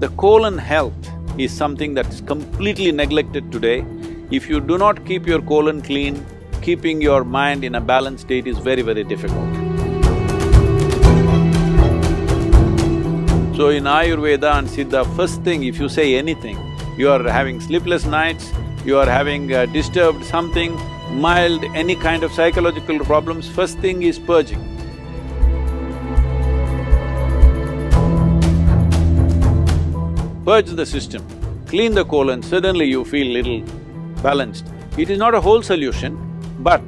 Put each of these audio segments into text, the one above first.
The colon health is something that's completely neglected today. If you do not keep your colon clean, keeping your mind in a balanced state is very, very difficult. So in Ayurveda and Siddha, first thing if you say anything, you are having sleepless nights, you are having disturbed something, mild, any kind of psychological problems, first thing is purging. Purge the system, clean the colon, suddenly you feel little balanced. It is not a whole solution, but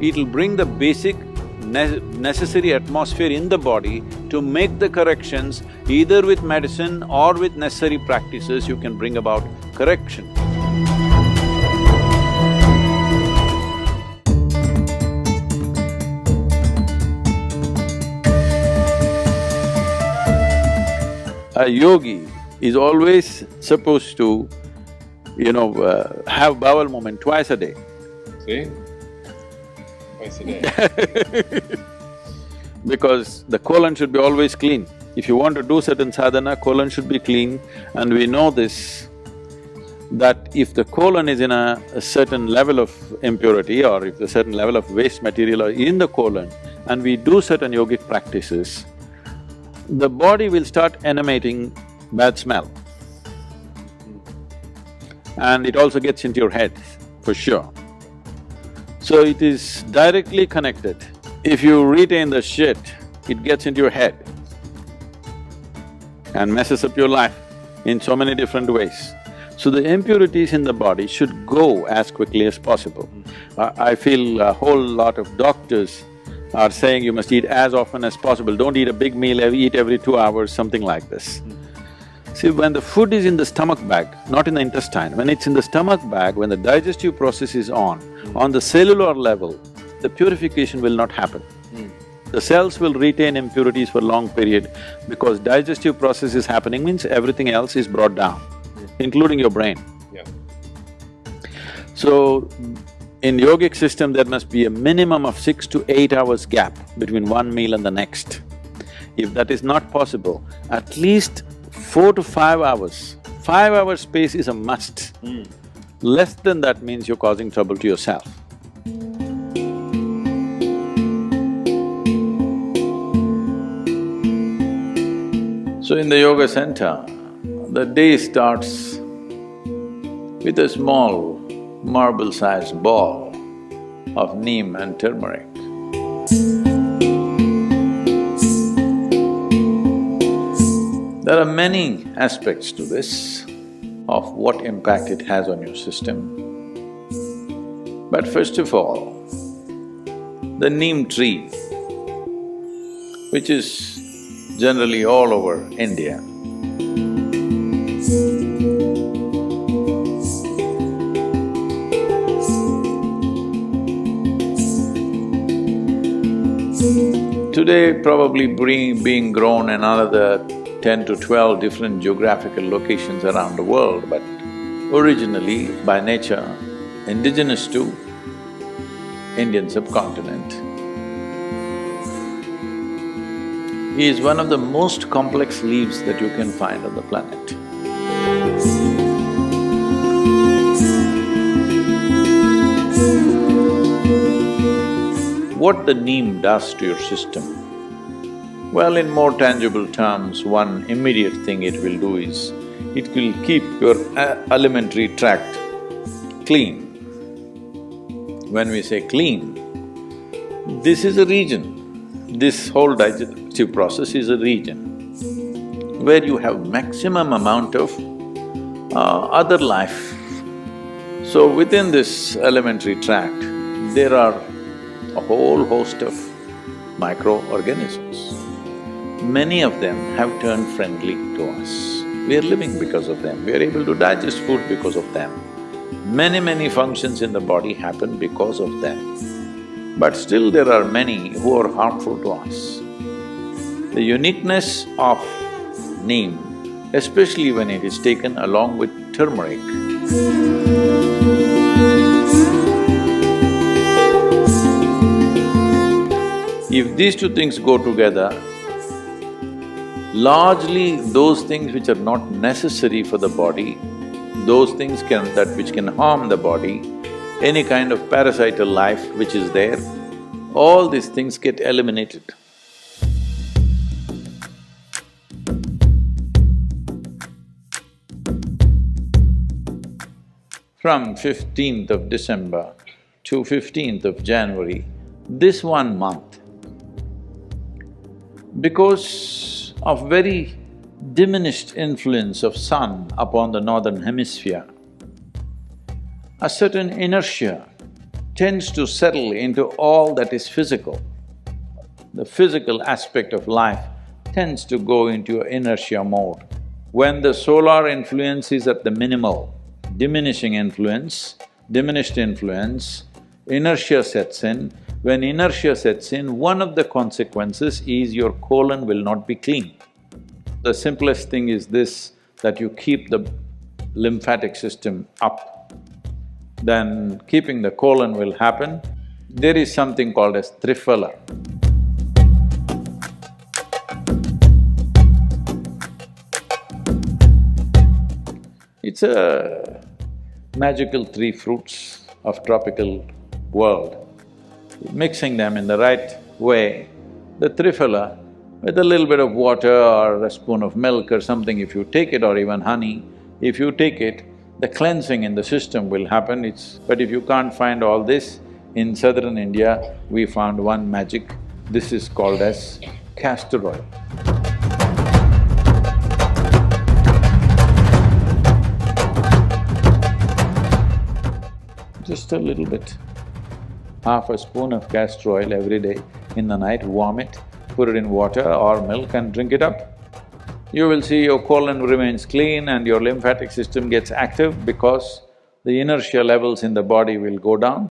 it'll bring the basic necessary atmosphere in the body to make the corrections. Either with medicine or with necessary practices, you can bring about correction. A yogi is always supposed to, have bowel movement twice a day. See? Twice a day. Because the colon should be always clean. If you want to do certain sadhana, colon should be clean, and we know this, that if the colon is in a certain level of impurity or if a certain level of waste material are in the colon and we do certain yogic practices, the body will start emanating bad smell. And it also gets into your head, for sure. So it is directly connected. If you retain the shit, it gets into your head and messes up your life in so many different ways. So the impurities in the body should go as quickly as possible. I feel a whole lot of doctors are saying you must eat as often as possible, don't eat a big meal, eat every 2 hours, something like this. See, when the food is in the stomach bag, not in the intestine, when it's in the stomach bag, when the digestive process is on the cellular level, the purification will not happen. The cells will retain impurities for long period because digestive process is happening means everything else is brought down, including your brain. Yeah. So, in yogic system, there must be a minimum of 6 to 8 hours gap between one meal and the next. If that is not possible, at least 4 to 5 hours. 5 hours space is a must. Less than that means you're causing trouble to yourself. So in the yoga center, the day starts with a small marble-sized ball of neem and turmeric. There are many aspects to this, of what impact it has on your system. But first of all, the neem tree, which is generally all over India, today probably being grown in another 10 to 12 different geographical locations around the world, but originally, by nature, indigenous to Indian subcontinent. He is one of the most complex leaves that you can find on the planet. What the neem does to your system? Well, in more tangible terms, one immediate thing it will do is, it will keep your alimentary tract clean. When we say clean, this is a region. This whole digestive process is a region where you have maximum amount of other life. So within this alimentary tract, there are a whole host of microorganisms. Many of them have turned friendly to us. We are living because of them, we are able to digest food because of them. Many functions in the body happen because of them. But still there are many who are harmful to us. The uniqueness of neem, especially when it is taken along with turmeric, if these two things go together, Largely, those things which are not necessary for the body, those things which can harm the body, any kind of parasital life which is there, all these things get eliminated. From 15th of December to 15th of January, this 1 month, because of very diminished influence of sun upon the northern hemisphere, a certain inertia tends to settle into all that is physical. The physical aspect of life tends to go into inertia mode. When the solar influence is at the minimal, diminished influence, inertia sets in. When inertia sets in, one of the consequences is your colon will not be clean. The simplest thing is this, that you keep the lymphatic system up, then keeping the colon will happen. There is something called as triphala. It's a magical 3 fruits of tropical world. Mixing them in the right way, the triphala, with a little bit of water or a spoon of milk or something, if you take it, or even honey, if you take it, the cleansing in the system will happen. But if you can't find all this, in southern India, we found one magic. This is called as castor oil. Just a little bit. Half a spoon of castor oil every day. In the night, warm it, put it in water or milk and drink it up. You will see your colon remains clean and your lymphatic system gets active because the inertia levels in the body will go down.